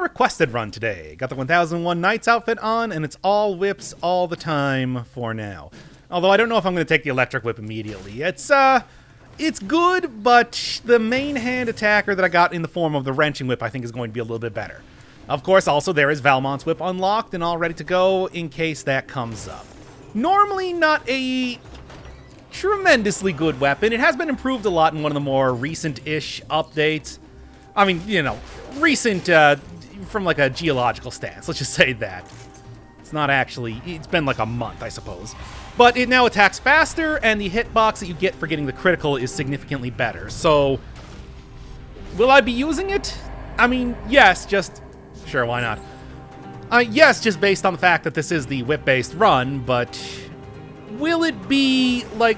requested run today. Got the 1001 Knights outfit on, and it's all whips all the time for now. Although I don't know if I'm going to take the electric whip immediately. It's good, but the main hand attacker that I got in the form of the wrenching whip I think is going to be a little bit better. Of course, also there is Valmont's whip unlocked and all ready to go in case that comes up. Normally not a tremendously good weapon. It has been improved a lot in one of the more recent-ish updates. I mean, you know, recent from like a geological stance. Let's just say that. It's not actually... It's been like a month, I suppose. But it now attacks faster, and the hitbox that you get for getting the critical is significantly better. So, will I be using it? I mean, yes, just... Sure, why not? Yes, just based on the fact that this is the whip-based run, but... Will it be, like...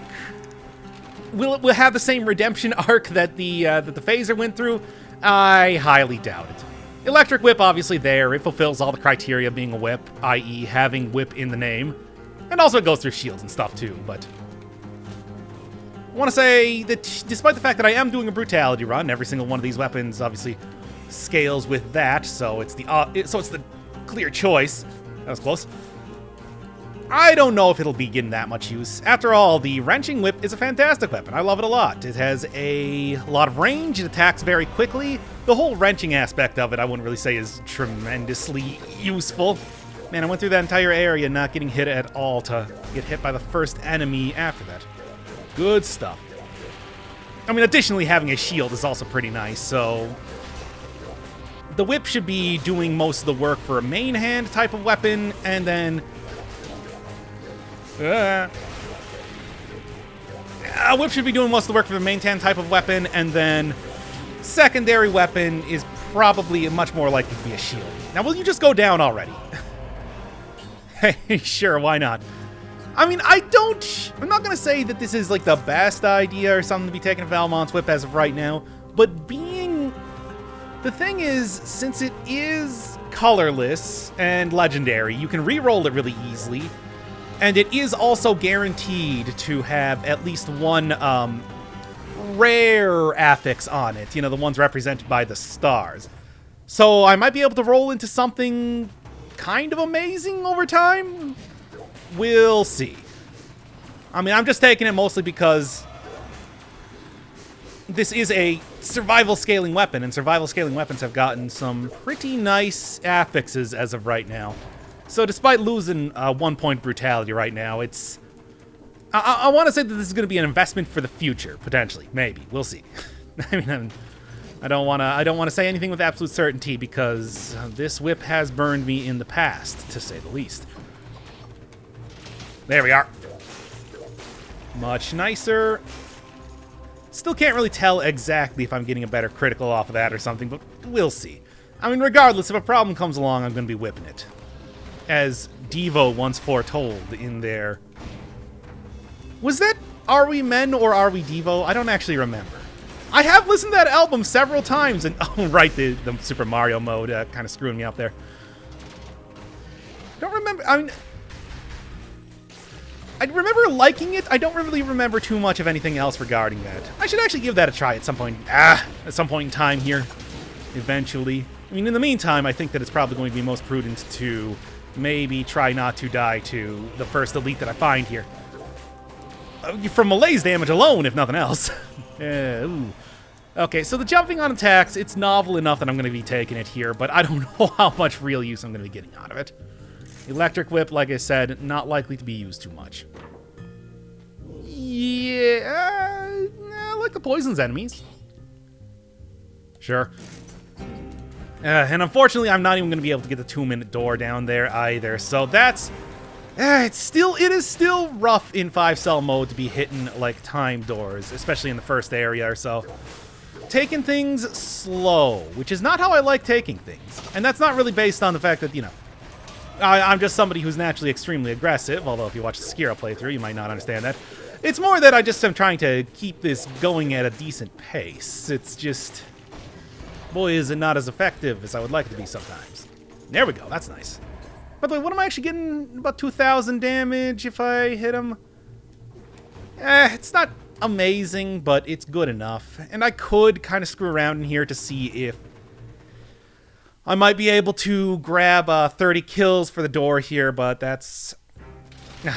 Will it have the same redemption arc that the phaser went through? I highly doubt it. Electric whip, obviously there. It fulfills all the criteria of being a whip, i.e. having whip in the name. And also it goes through shields and stuff too, but... I want to say that despite the fact that I am doing a brutality run, every single one of these weapons obviously scales with that, so it's the clear choice. That was close. I don't know if it'll be getting that much use. After all, the wrenching whip is a fantastic weapon. I love it a lot. It has a lot of range, it attacks very quickly. The whole wrenching aspect of it I wouldn't really say is tremendously useful. Man, I went through that entire area not getting hit at all to get hit by the first enemy after that. Good stuff. I mean, additionally, having a shield is also pretty nice, so... The whip should be doing most of the work for a main hand type of weapon, and then... A whip should be doing most of the work for the main hand type of weapon, and then... Secondary weapon is probably much more likely to be a shield. Now, will you just go down already? Hey, sure, why not? I mean, I'm not going to say that this is like the best idea or something to be taking Valmont's whip as of right now, but the thing is, since it is colorless and legendary, you can re-roll it really easily, and it is also guaranteed to have at least one rare affix on it, you know, the ones represented by the stars. So I might be able to roll into something kind of amazing over time? We'll see. I mean, I'm just taking it mostly because this is a survival scaling weapon, and survival scaling weapons have gotten some pretty nice affixes as of right now. So despite losing 1 point brutality right now, it's... I want to say that this is going to be an investment for the future, potentially. Maybe. We'll see. I mean, I don't want to say anything with absolute certainty because this whip has burned me in the past, to say the least. There we are. Much nicer. Still can't really tell exactly if I'm getting a better critical off of that or something, but we'll see. I mean, regardless, if a problem comes along, I'm going to be whipping it. As Devo once foretold in their... Was that Are We Men or Are We Devo? I don't actually remember. I have listened to that album several times, and oh, right, the Super Mario mode kind of screwing me up there. Don't remember. I mean, I remember liking it. I don't really remember too much of anything else regarding that. I should actually give that a try at some point. At some point in time here, eventually. I mean, in the meantime, I think that it's probably going to be most prudent to maybe try not to die to the first elite that I find here. From malaise damage alone, if nothing else. Ooh. Okay, so the jumping on attacks, it's novel enough that I'm going to be taking it here, but I don't know how much real use I'm going to be getting out of it. Electric Whip, like I said, not likely to be used too much. Yeah, I like the poisons enemies. Sure. And unfortunately, I'm not even going to be able to get the 2-minute door down there either, so that's... it is still rough in 5-cell mode to be hitting, like, time doors, especially in the first area or so. Taking things slow, which is not how I like taking things. And that's not really based on the fact that, you know, I'm just somebody who's naturally extremely aggressive, although if you watch the Skira playthrough, you might not understand that. It's more that I just am trying to keep this going at a decent pace. It's just... boy, is it not as effective as I would like it to be sometimes. There we go, that's nice. By the way, what am I actually getting? About 2,000 damage if I hit him? It's not amazing, but it's good enough. And I could kind of screw around in here to see if... I might be able to grab 30 kills for the door here, but that's...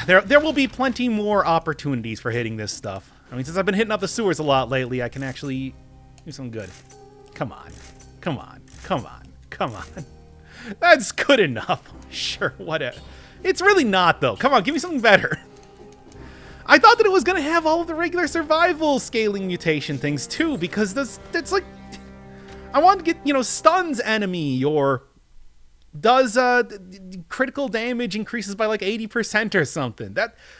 There will be plenty more opportunities for hitting this stuff. I mean, since I've been hitting up the sewers a lot lately, I can actually do some good. Come on. Come on. Come on. Come on. That's good enough. Sure, whatever. It's really not, though. Come on, give me something better. I thought that it was going to have all of the regular survival scaling mutation things, too, because that's like... I want to get, you know, stuns enemy, or does critical damage increases by like 80% or something.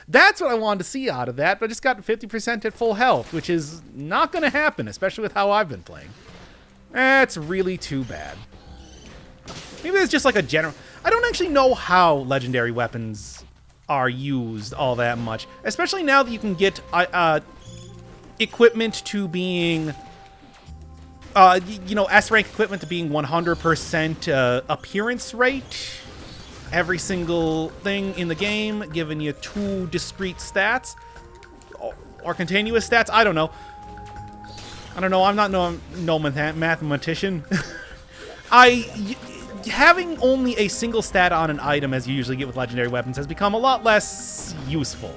That's what I wanted to see out of that, but I just got 50% at full health, which is not going to happen, especially with how I've been playing. That's really too bad. Maybe there's just like a general... I don't actually know how legendary weapons are used all that much, especially now that you can get equipment to being... you know, S-rank equipment to being 100% appearance rate. Every single thing in the game giving you 2 discrete stats. Or continuous stats. I don't know. I'm not no mathematician. Having only a single stat on an item, as you usually get with legendary weapons, has become a lot less useful.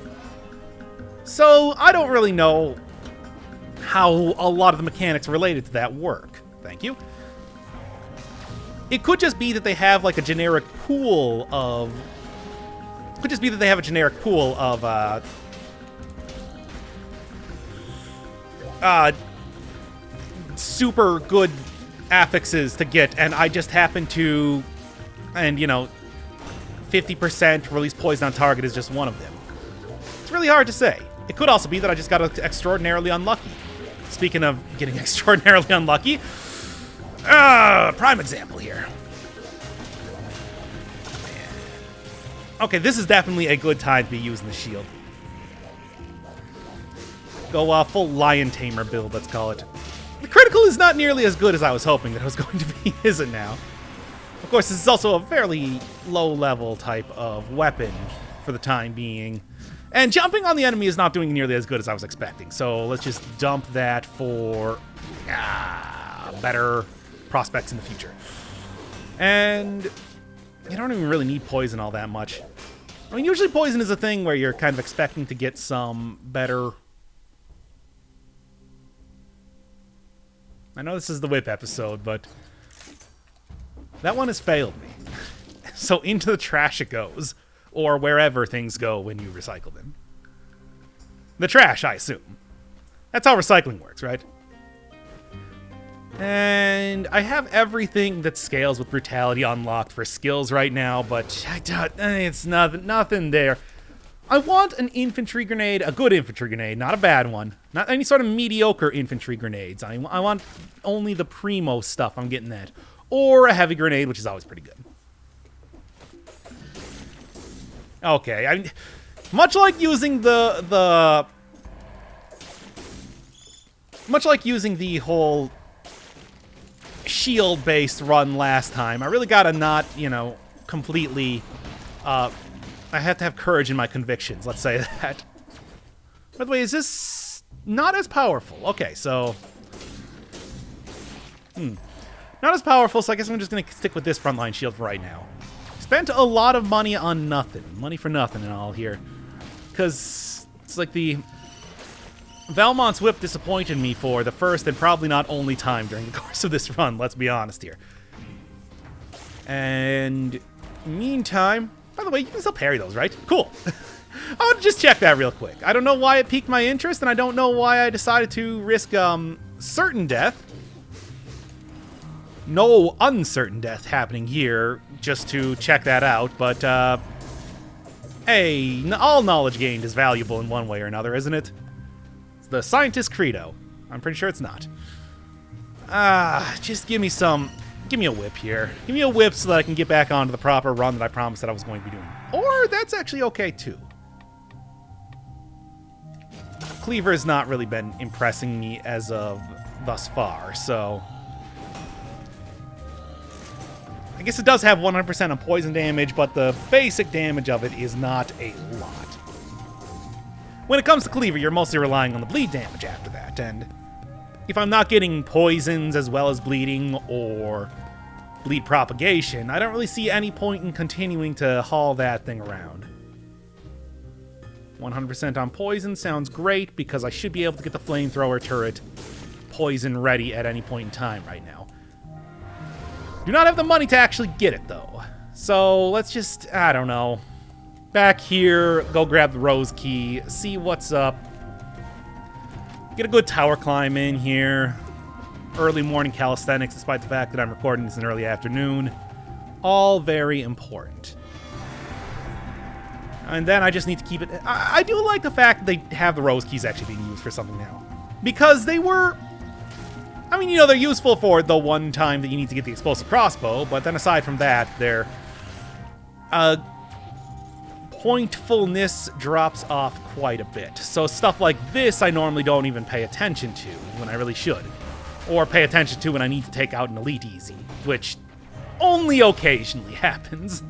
So, I don't really know how a lot of the mechanics related to that work. Thank you. It could just be that they have like a generic pool of... It could just be that they have a generic pool of super good affixes to get, and I just happen to... And, you know, 50% release poison on target is just one of them. It's really hard to say. It could also be that I just got extraordinarily unlucky. Speaking of getting extraordinarily unlucky, prime example here. Okay, this is definitely a good time to be using the shield. Go full Lion Tamer build, let's call it. The critical is not nearly as good as I was hoping that it was going to be, is it now? Of course, this is also a fairly low-level type of weapon for the time being. And jumping on the enemy is not doing nearly as good as I was expecting. So let's just dump that for better prospects in the future. And you don't even really need poison all that much. I mean, usually poison is a thing where you're kind of expecting to get some better... I know this is the whip episode, but that one has failed me. So into the trash it goes. Or wherever things go when you recycle them. The trash, I assume. That's how recycling works, right? And I have everything that scales with brutality unlocked for skills right now, but it's nothing there. I want an infantry grenade, a good infantry grenade, not a bad one. Not any sort of mediocre infantry grenades. I want only the primo stuff I'm getting at. Or a heavy grenade, which is always pretty good. Okay, much like using the whole shield-based run last time, I really gotta not, you know, completely, I have to have courage in my convictions, let's say that. By the way, is this not as powerful? Okay, so, not as powerful, so I guess I'm just gonna stick with this frontline shield for right now. Spent a lot of money on nothing. Money for nothing and all here. Because it's like the... Valmont's whip disappointed me for the first and probably not only time during the course of this run, let's be honest here. And meantime... By the way, you can still parry those, right? Cool. I want to just check that real quick. I don't know why it piqued my interest, and I don't know why I decided to risk certain death. No uncertain death happening here, just to check that out, but, hey, all knowledge gained is valuable in one way or another, isn't it? It's the scientist credo. I'm pretty sure it's not. Just give me a whip here. Give me a whip so that I can get back onto the proper run that I promised that I was going to be doing. Or that's actually okay, too. Cleaver has not really been impressing me as of thus far, so... I guess it does have 100% on poison damage, but the basic damage of it is not a lot. When it comes to Cleaver, you're mostly relying on the bleed damage after that, and if I'm not getting poisons as well as bleeding, or bleed propagation, I don't really see any point in continuing to haul that thing around. 100% on poison sounds great, because I should be able to get the flamethrower turret poison ready at any point in time right now. Do not have the money to actually get it, though. So let's just, I don't know, back here, go grab the rose key, see what's up. Get a good tower climb in here. Early morning calisthenics, despite the fact that I'm recording this in early afternoon. All very important. And then I just need to keep it... I do like the fact that they have the rose keys actually being used for something now. Because they were... I mean, you know, they're useful for the one time that you need to get the explosive crossbow, but then aside from that, their pointfulness drops off quite a bit. So stuff like this I normally don't even pay attention to when I really should. Or pay attention to when I need to take out an elite easy, which only occasionally happens.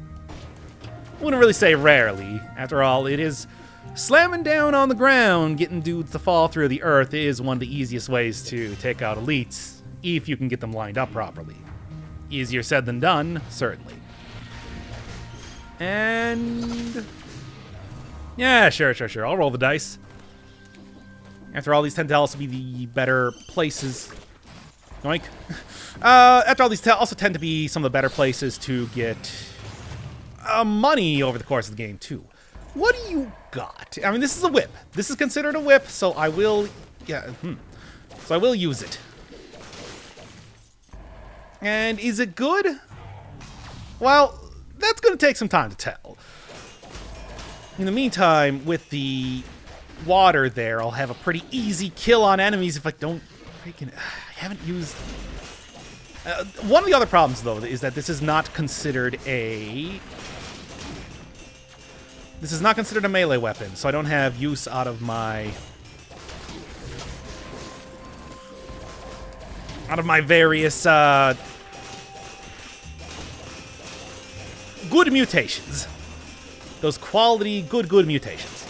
Wouldn't really say rarely. After all, it is slamming down on the ground, getting dudes to fall through the earth is one of the easiest ways to take out elites, if you can get them lined up properly. Easier said than done, certainly. And... yeah, sure. I'll roll the dice. After all, these tend to also be the better places. Yoink. After all, these also tend to be some of the better places to get money over the course of the game, too. What do you got? I mean, this is a whip. This is considered a whip, so I will... yeah, so I will use it. And is it good? Well, that's going to take some time to tell. In the meantime, with the water there, I'll have a pretty easy kill on enemies if I don't freaking... I haven't used... one of the other problems, though, is that this is not considered a... this is not considered a melee weapon, so I don't have use out of my... various, good mutations. Those quality, good mutations.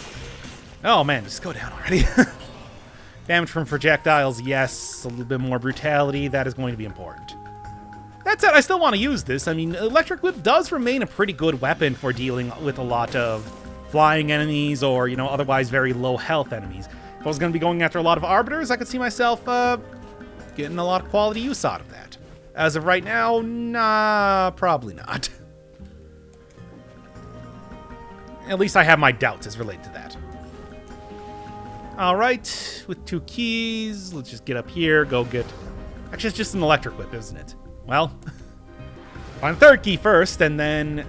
Oh, man, just go down already. Damage from projectiles, yes. A little bit more brutality, that is going to be important. That said, I still want to use this. I mean, Electric Whip does remain a pretty good weapon for dealing with a lot of flying enemies or, you know, otherwise very low health enemies. If I was going to be going after a lot of Arbiters, I could see myself getting a lot of quality use out of that. As of right now, nah, probably not. At least I have my doubts as related to that. Alright, with 2 keys, let's just get up here, go get... actually, it's just an Electric Whip, isn't it? Well, find the 3rd key first, and then...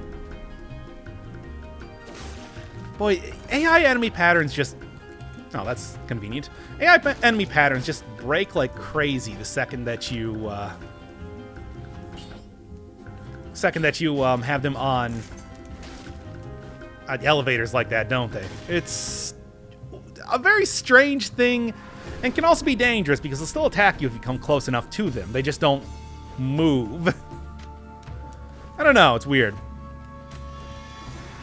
boy, AI enemy patterns just... oh, that's convenient. AI enemy patterns just break like crazy the second that you... have them on... elevators like that, don't they? It's a very strange thing, and can also be dangerous because they'll still attack you if you come close enough to them. They just don't move. I don't know, it's weird.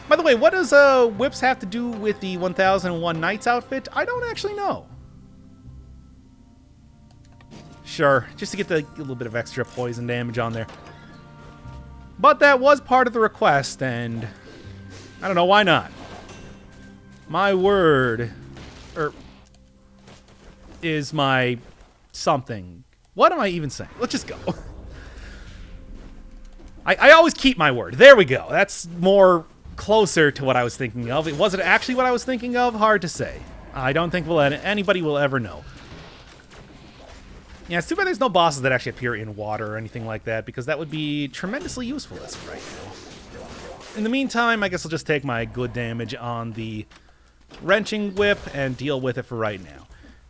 By the way, what does whips have to do with the 1001 Nights outfit? I don't actually know. Sure, just to get a little bit of extra poison damage on there. But that was part of the request, and I don't know, why not? My word, is my something. What am I even saying? Let's just go. I always keep my word. There we go. That's more closer to what I was thinking of. It wasn't actually what I was thinking of. Hard to say. I don't think anybody will ever know. Yeah, it's too bad there's no bosses that actually appear in water or anything like that, because that would be tremendously useful as of right now. In the meantime, I guess I'll just take my good damage on the wrenching whip and deal with it for right now.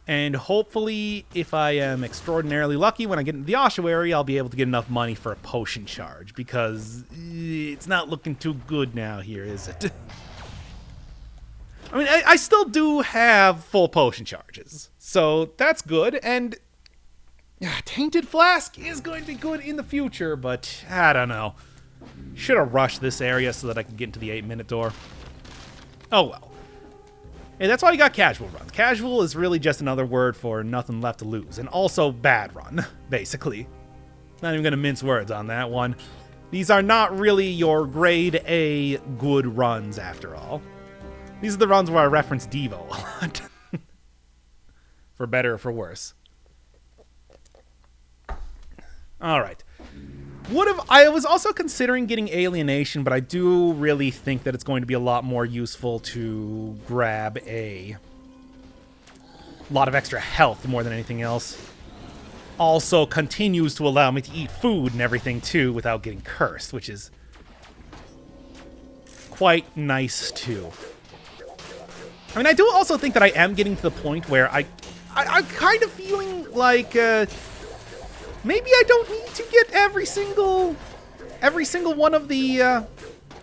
And hopefully, if I am extraordinarily lucky, when I get into the ossuary, I'll be able to get enough money for a potion charge, because it's not looking too good now here, is it? I mean, I still do have full potion charges, so that's good, and Tainted Flask is going to be good in the future, but I don't know. Should have rushed this area so that I could get into the 8-minute door. Oh well. Hey, that's why you got casual runs. Casual is really just another word for nothing left to lose, and also bad run, basically. Not even going to mince words on that one. These are not really your grade A good runs, after all. These are the runs where I reference Devo a lot. For better or for worse. Alright. I was also considering getting Alienation, but I do really think that it's going to be a lot more useful to grab a lot of extra health more than anything else. Also continues to allow me to eat food and everything too without getting cursed, which is quite nice too. I mean, I do also think that I am getting to the point where I'm kind of feeling like maybe I don't need to get every single one of the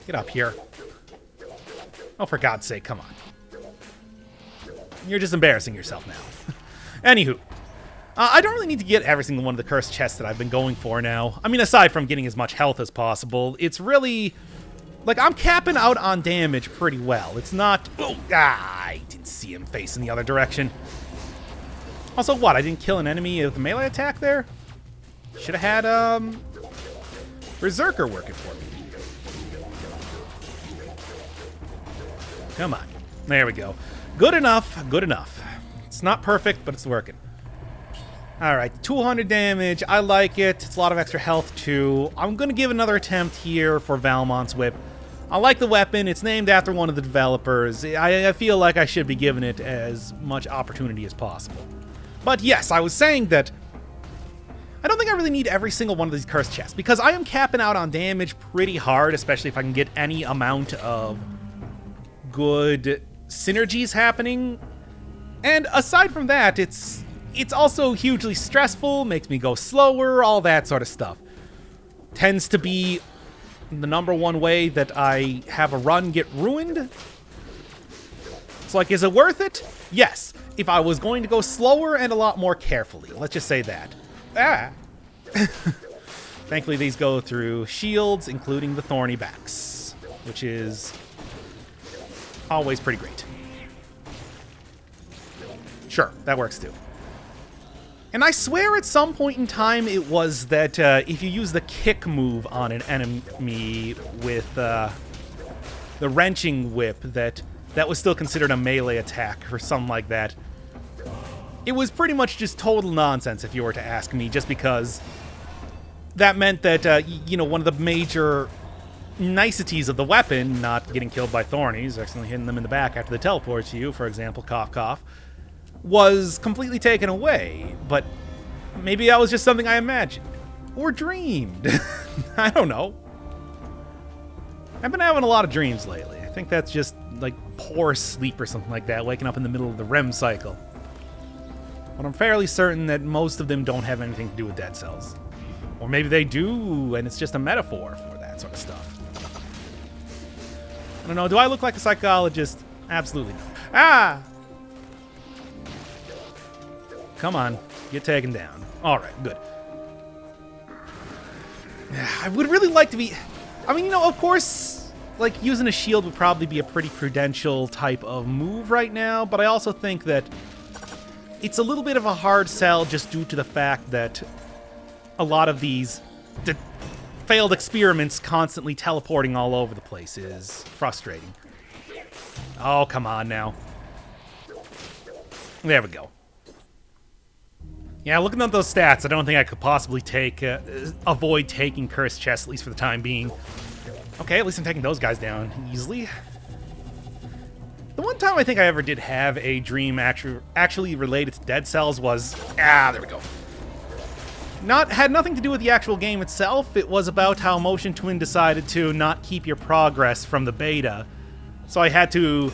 get up here. Oh, for God's sake, come on. You're just embarrassing yourself now. Anywho. I don't really need to get every single one of the cursed chests that I've been going for now. I mean, aside from getting as much health as possible, it's really... Like, I'm capping out on damage pretty well. It's not... Oh, I didn't see him facing the other direction. Also, what? I didn't kill an enemy with a melee attack there? Should have had, Berserker working for me. Come on. There we go. Good enough. Good enough. It's not perfect, but it's working. Alright, 200 damage. I like it. It's a lot of extra health, too. I'm going to give another attempt here for Valmont's Whip. I like the weapon. It's named after one of the developers. I feel like I should be giving it as much opportunity as possible. But yes, I was saying that I don't think I really need every single one of these cursed chests, because I am capping out on damage pretty hard, especially if I can get any amount of good synergies happening. And aside from that, it's also hugely stressful, makes me go slower, all that sort of stuff. Tends to be the #1 way that I have a run get ruined. It's like, is it worth it? Yes, if I was going to go slower and a lot more carefully. Let's just say that. Ah! Thankfully, these go through shields, including the thorny backs, which is always pretty great. Sure, that works too. And I swear at some point in time it was that if you use the kick move on an enemy with the wrenching whip, that was still considered a melee attack or something like that. It was pretty much just total nonsense if you were to ask me, just because that meant that, you know, one of the major niceties of the weapon, not getting killed by thornies, accidentally hitting them in the back after they teleport to you, for example, cough cough, was completely taken away. But maybe that was just something I imagined or dreamed. I don't know. I've been having a lot of dreams lately. I think that's just like poor sleep or something like that, waking up in the middle of the REM cycle. But I'm fairly certain that most of them don't have anything to do with dead cells. Or maybe they do, and it's just a metaphor for that sort of stuff. I don't know. Do I look like a psychologist? Absolutely no. Ah! Come on, get taken down. Alright, good. I would really like to be... I mean, you know, of course, like, using a shield would probably be a pretty prudential type of move right now, but I also think that it's a little bit of a hard sell just due to the fact that a lot of these failed experiments constantly teleporting all over the place is frustrating. Oh, come on now. There we go. Yeah, looking at those stats, I don't think I could possibly avoid taking cursed chests, at least for the time being. Okay, at least I'm taking those guys down easily. The one time I think I ever did have a dream actually related to dead cells was... Ah, there we go. Had nothing to do with the actual game itself. It was about how Motion Twin decided to not keep your progress from the beta. So I had to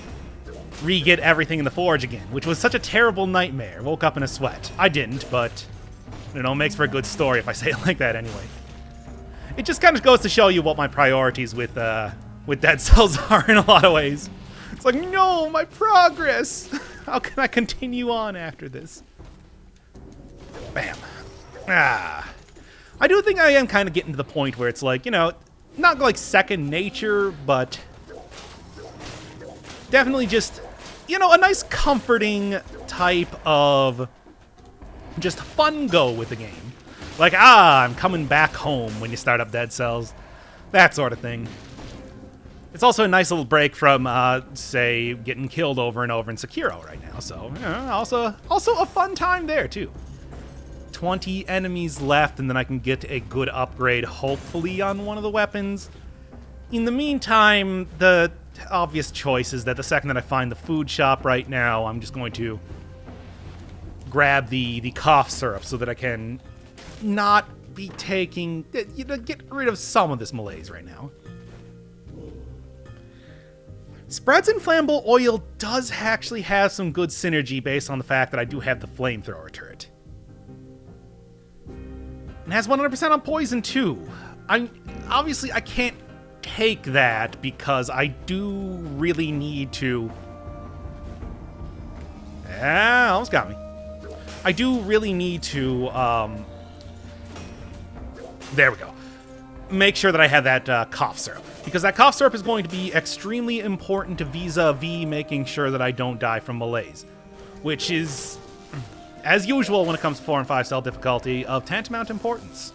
re-get everything in the Forge again, which was such a terrible nightmare. Woke up in a sweat. I didn't, but, you know, it makes for a good story if I say it like that anyway. It just kind of goes to show you what my priorities with Dead Cells are in a lot of ways. It's like, no, my progress! How can I continue on after this? Bam. Ah. I do think I am kind of getting to the point where it's like, you know, not like second nature, but definitely just, you know, a nice comforting type of just fun go with the game. Like, I'm coming back home when you start up Dead Cells. That sort of thing. It's also a nice little break from, say, getting killed over and over in Sekiro right now. So, also a fun time there, too. 20 enemies left, and then I can get a good upgrade, hopefully, on one of the weapons. In the meantime, the obvious choice is that the second that I find the food shop right now, I'm just going to grab the cough syrup so that I can not be taking... get rid of some of this malaise right now. Spread's Inflammable Oil does actually have some good synergy based on the fact that I do have the flamethrower turret. It has 100% on poison, too. Obviously, I can't take that because I do really need to... almost got me. I do really need to, there we go. Make sure that I have that cough syrup. Because that cough syrup is going to be extremely important to vis-a-vis making sure that I don't die from malaise. Which is, as usual when it comes to 4 and 5 cell difficulty, of tantamount importance.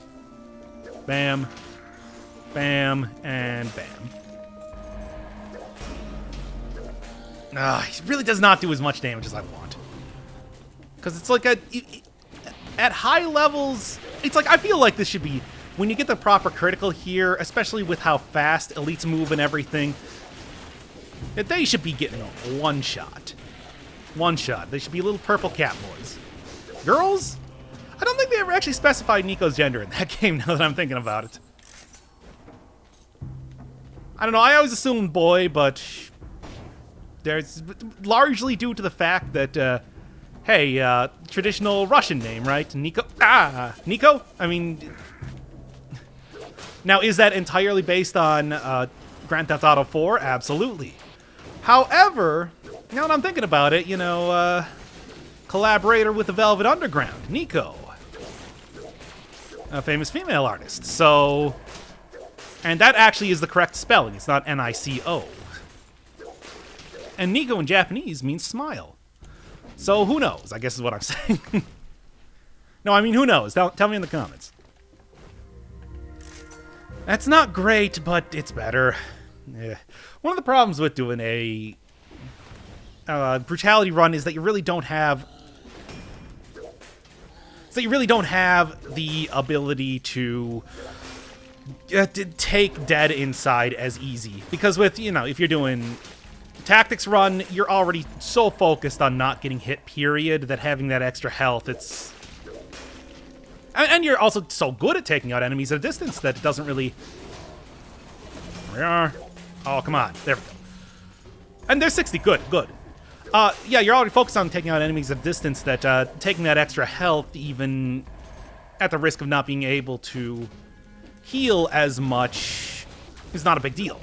Bam. Bam. And bam. He really does not do as much damage as I want. Because it's like at high levels, it's like I feel like this should be, when you get the proper critical here, especially with how fast elites move and everything, that they should be getting one shot. One shot. They should be little purple cat boys. Girls? I don't think they ever actually specified Nico's gender in that game now that I'm thinking about it. I don't know, I always assumed boy, but there's largely due to the fact that, hey, traditional Russian name, right? Nico? Nico? I mean... Now, is that entirely based on Grand Theft Auto 4? Absolutely. However, now that I'm thinking about it, you know, collaborator with the Velvet Underground, Nico. A famous female artist. So, and that actually is the correct spelling. It's not N-I-C-O. And Nico in Japanese means smile. So who knows, I guess is what I'm saying. No, I mean, who knows? Tell me in the comments. That's not great, but it's better. Yeah. One of the problems with doing a brutality run is that you really don't have... the ability to take dead inside as easy. Because with, you know, if you're doing tactics run, you're already so focused on not getting hit, period, that having that extra health, it's... And you're also so good at taking out enemies at a distance that it doesn't really... There we are. Oh, come on. There we go. And there's 60. Good, good. Yeah, you're already focused on taking out enemies at a distance that taking that extra health, even at the risk of not being able to heal as much, is not a big deal.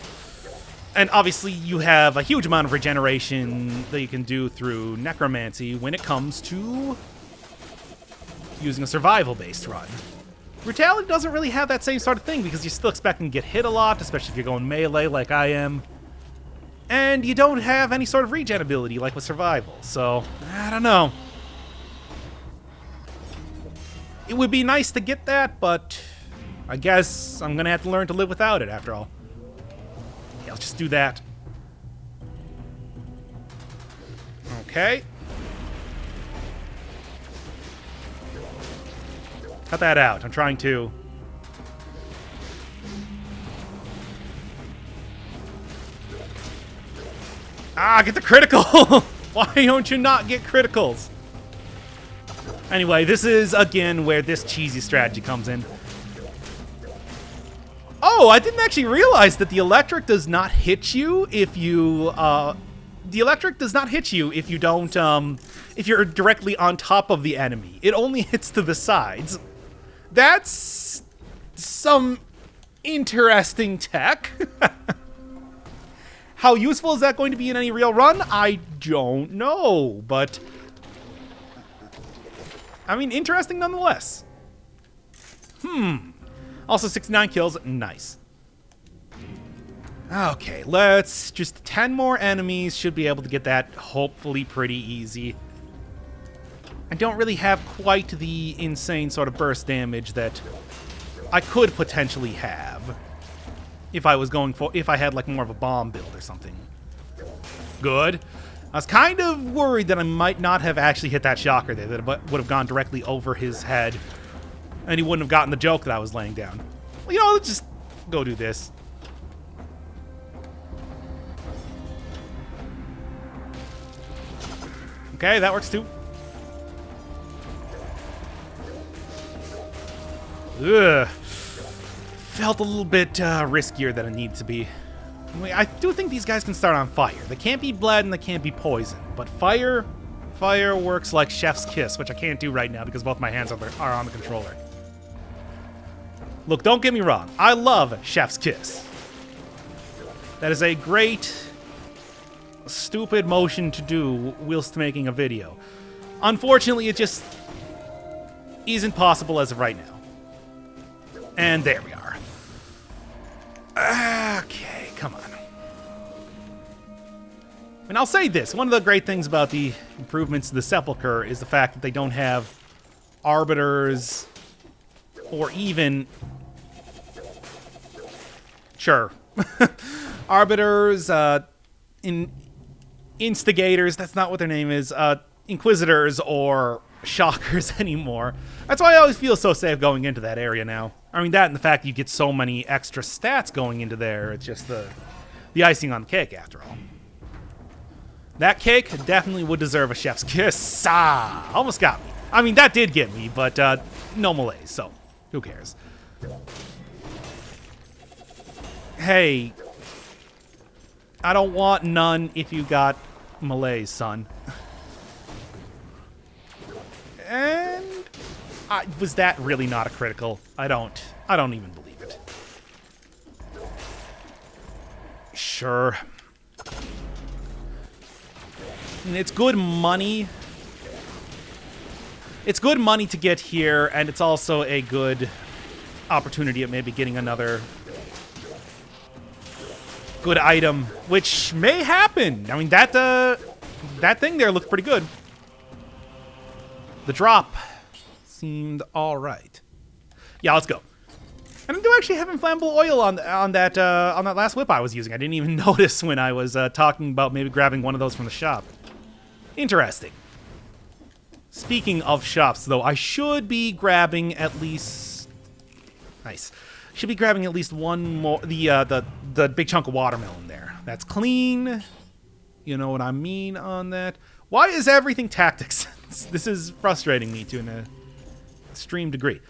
And obviously, you have a huge amount of regeneration that you can do through necromancy when it comes to using a survival-based run. Brutality doesn't really have that same sort of thing because you're still expecting to get hit a lot, especially if you're going melee like I am. And you don't have any sort of regen ability like with survival, so I don't know. It would be nice to get that, but I guess I'm gonna have to learn to live without it after all. Yeah, let's just do that. Okay. Cut that out. I'm trying to. Get the critical! Why don't you not get criticals? Anyway, this is, again, where this cheesy strategy comes in. Oh, I didn't actually realize that the electric does not hit you if you, the electric does not hit you if you don't, if you're directly on top of the enemy. It only hits to the sides. That's some interesting tech. How useful is that going to be in any real run? I don't know, but... I mean, interesting nonetheless. Also 69 kills, nice. Okay, let's just 10 more enemies, should be able to get that hopefully pretty easy. I don't really have quite the insane sort of burst damage that I could potentially have if I was going for, if I had like more of a bomb build or something. Good. I was kind of worried that I might not have actually hit that shocker there, that it would have gone directly over his head, and he wouldn't have gotten the joke that I was laying down. Well, you know, let's just go do this. Okay, that works too. Ugh. Felt a little bit riskier than it needed to be. I do think these guys can start on fire. They can't be bled and they can't be poisoned. But fire works like chef's kiss, which I can't do right now because both my hands are on the controller. Look, don't get me wrong. I love chef's kiss. That is a great, stupid motion to do whilst making a video. Unfortunately, it just isn't possible as of right now. And there we are. Okay, come on. And I'll say this. One of the great things about the improvements to the Sepulchre is the fact that they don't have arbiters or even... Sure. Arbiters, instigators, that's not what their name is, inquisitors or shockers anymore. That's why I always feel so safe going into that area now. I mean, that and the fact that you get so many extra stats going into there, it's just the icing on the cake, after all. That cake definitely would deserve a chef's kiss. Ah, almost got me. I mean, that did get me, but no malaise, so who cares? Hey, I don't want none if you got malaise, son. And was that really not a critical? I don't even believe it. Sure. And it's good money. It's good money to get here, and it's also a good opportunity of maybe getting another good item, which may happen. I mean, that thing there looked pretty good. The drop seemed all right. Yeah, let's go. And I do actually have inflammable oil on that last whip I was using. I didn't even notice when I was talking about maybe grabbing one of those from the shop. Interesting. Speaking of shops, though, I should be grabbing at least... Nice. Should be grabbing at least one more... The big chunk of watermelon there. That's clean. You know what I mean on that. Why is everything tactics? This is frustrating me to an extreme degree.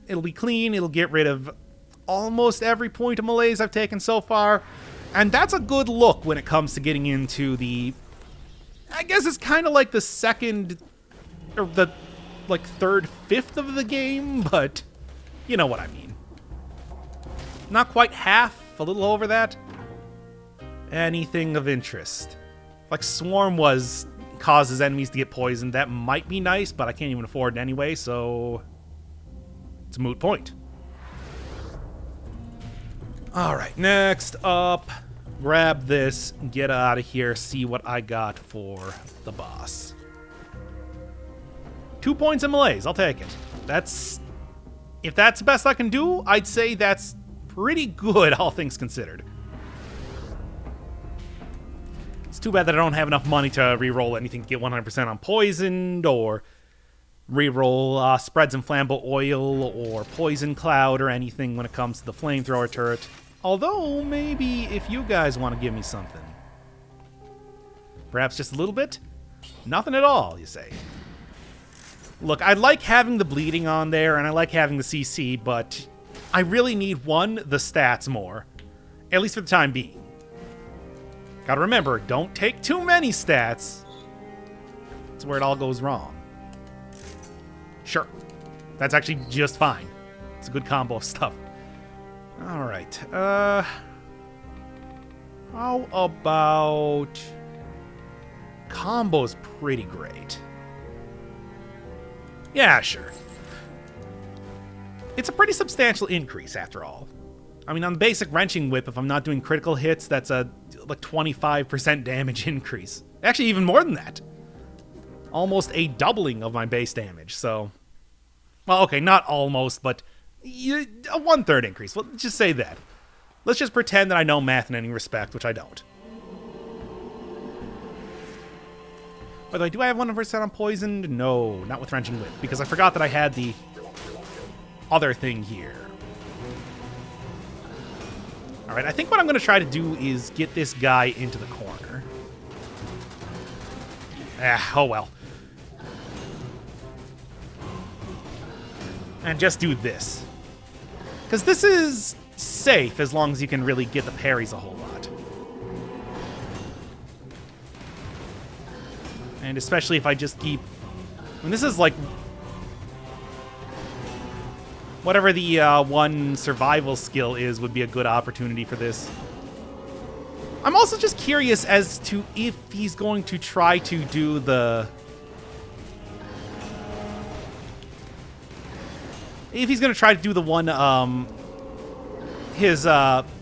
It'll be clean. It'll get rid of almost every point of malaise I've taken so far. And that's a good look when it comes to getting into the... I guess it's kind of like the second... Or the, like, third, fifth of the game, but you know what I mean. Not quite half, a little over that. Anything of interest. Like Swarm causes enemies to get poisoned. That might be nice, but I can't even afford it anyway, so... It's a moot point. Alright, next up, grab this, get out of here, see what I got for the boss. 2 points in malaise, I'll take it. If that's the best I can do, I'd say that's pretty good, all things considered. It's too bad that I don't have enough money to re-roll anything to get 100% on poisoned, or re-roll spreads inflammable oil, or poison cloud, or anything when it comes to the flamethrower turret. Although, maybe if you guys want to give me something. Perhaps just a little bit? Nothing at all, you say. Look, I like having the bleeding on there, and I like having the CC, but I really need, one, the stats more. At least for the time being. Gotta remember, don't take too many stats. That's where it all goes wrong. Sure. That's actually just fine. It's a good combo of stuff. Alright. How about... Combo's pretty great. Yeah, sure. It's a pretty substantial increase, after all. I mean, on the basic wrenching whip, if I'm not doing critical hits, that's a like 25% damage increase. Actually, even more than that. almost a doubling of my base damage, so... Well, okay, not almost, but a 1/3 increase. Well, just say that. Let's just pretend that I know math in any respect, which I don't. By the way, do I have 100% on poisoned? No, not with Wrenching Whip, because I forgot that I had the other thing here. Alright, I think what I'm going to try to do is get this guy into the corner. Oh well. And just do this. Because this is safe as long as you can really get the parries a whole lot. And especially if I just keep... I mean, this is like... Whatever the one survival skill is would be a good opportunity for this. I'm also just curious as to if he's going to try to do the... If he's going to try to do the one, his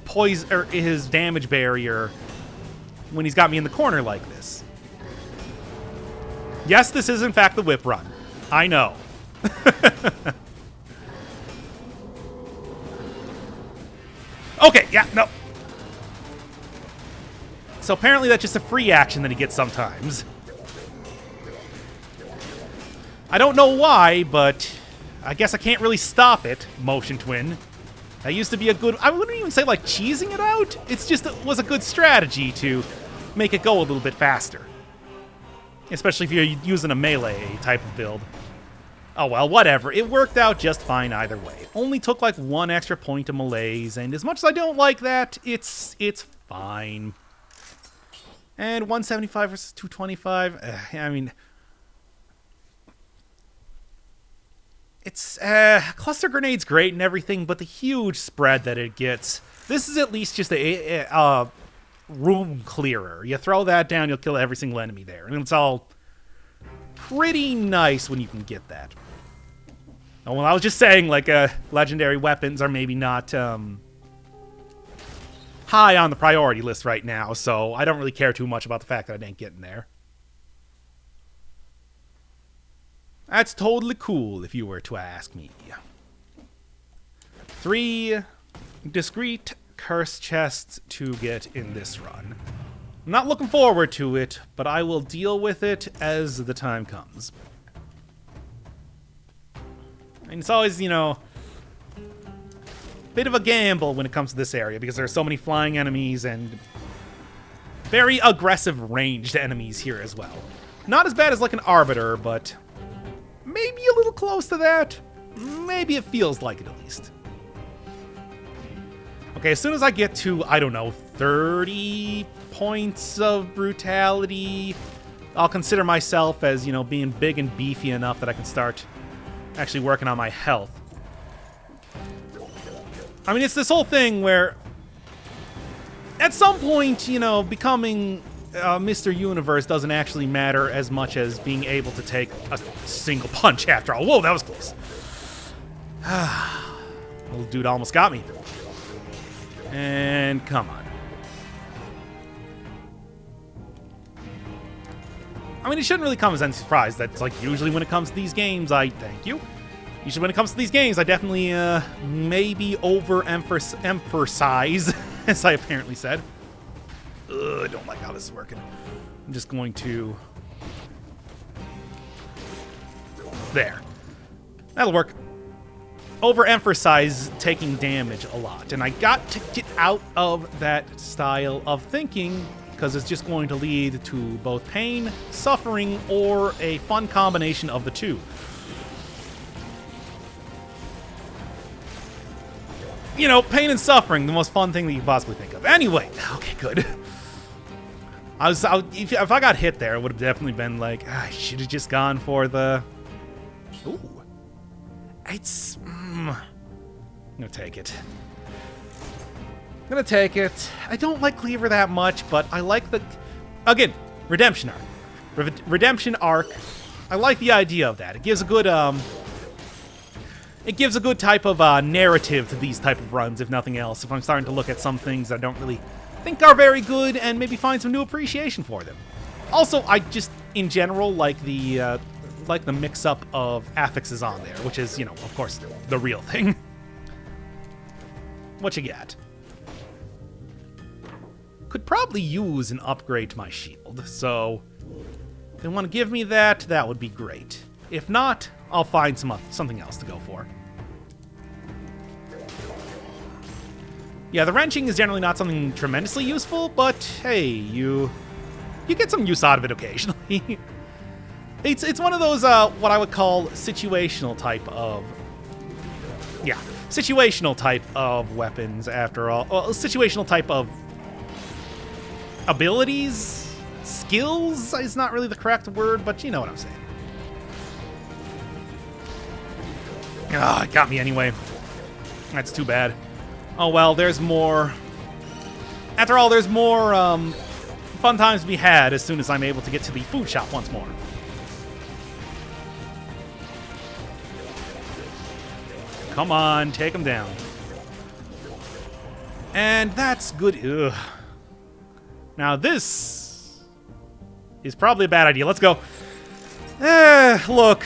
poison or his damage barrier when he's got me in the corner like this. Yes, this is in fact the whip run. I know. Okay, yeah, no. So apparently that's just a free action that he gets sometimes. I don't know why, but I guess I can't really stop it, Motion Twin. That used to be a good... I wouldn't even say, like, cheesing it out. It's just it was a good strategy to make it go a little bit faster. Especially if you're using a melee type of build. Oh, well, whatever. It worked out just fine either way. Only took, like, 1 extra point of melees, and as much as I don't like that, it's fine. And 175 versus 225, I mean... It's, Cluster Grenade's great and everything, but the huge spread that it gets... This is at least just a room clearer. You throw that down, you'll kill every single enemy there. And it's all pretty nice when you can get that. Oh, well, I was just saying, like, legendary weapons are maybe not, high on the priority list right now, so I don't really care too much about the fact that I didn't get in there. That's totally cool, if you were to ask me. 3 discrete curse chests to get in this run. I'm not looking forward to it, but I will deal with it as the time comes. And it's always, you know, a bit of a gamble when it comes to this area, because there are so many flying enemies and very aggressive ranged enemies here as well. Not as bad as like an Arbiter, but... maybe a little close to that. Maybe it feels like it at least. Okay, as soon as I get to, I don't know, 30 points of brutality, I'll consider myself as, you know, being big and beefy enough that I can start actually working on my health. I mean, it's this whole thing where at some point, you know, becoming... Mr. Universe doesn't actually matter as much as being able to take a single punch after all. Whoa, that was close. Little dude almost got me. And come on. I mean, it shouldn't really come as any surprise. That's like usually when it comes to these games, thank you. Usually when it comes to these games, I definitely maybe overemphasize, as I apparently said. Ugh, I don't like how this is working. I'm just going to... there. That'll work. Overemphasize taking damage a lot. And I got to get out of that style of thinking, because it's just going to lead to both pain, suffering, or a fun combination of the two. You know, pain and suffering, the most fun thing that you can possibly think of. Anyway, okay, good. If I got hit there, it would have definitely been like, I should have just gone for the... Ooh. It's... I'm gonna take it. I'm gonna take it. I don't like Cleaver that much, but I like the... Again, Redemption Arc. Redemption Arc. I like the idea of that. It gives a good, It gives a good type of narrative to these type of runs, if nothing else. If I'm starting to look at some things that I don't really think are very good and maybe find some new appreciation for them. Also, I just in general like the mix-up of affixes on there, which is, you know, of course, the real thing. What you got? Could probably use an upgrade to my shield, so if they want to give me that, that would be great. If not, I'll find something else to go for. Yeah, the wrenching is generally not something tremendously useful, but hey, you get some use out of it occasionally. It's one of those what I would call situational type of weapons. After all, well, situational type of abilities, skills is not really the correct word, but you know what I'm saying. Ah, it got me anyway. That's too bad. Oh well, there's more. After all, there's more fun times to be had as soon as I'm able to get to the food shop once more. Come on, take him down. And that's good. Ugh. Now this is probably a bad idea. Let's go. Look.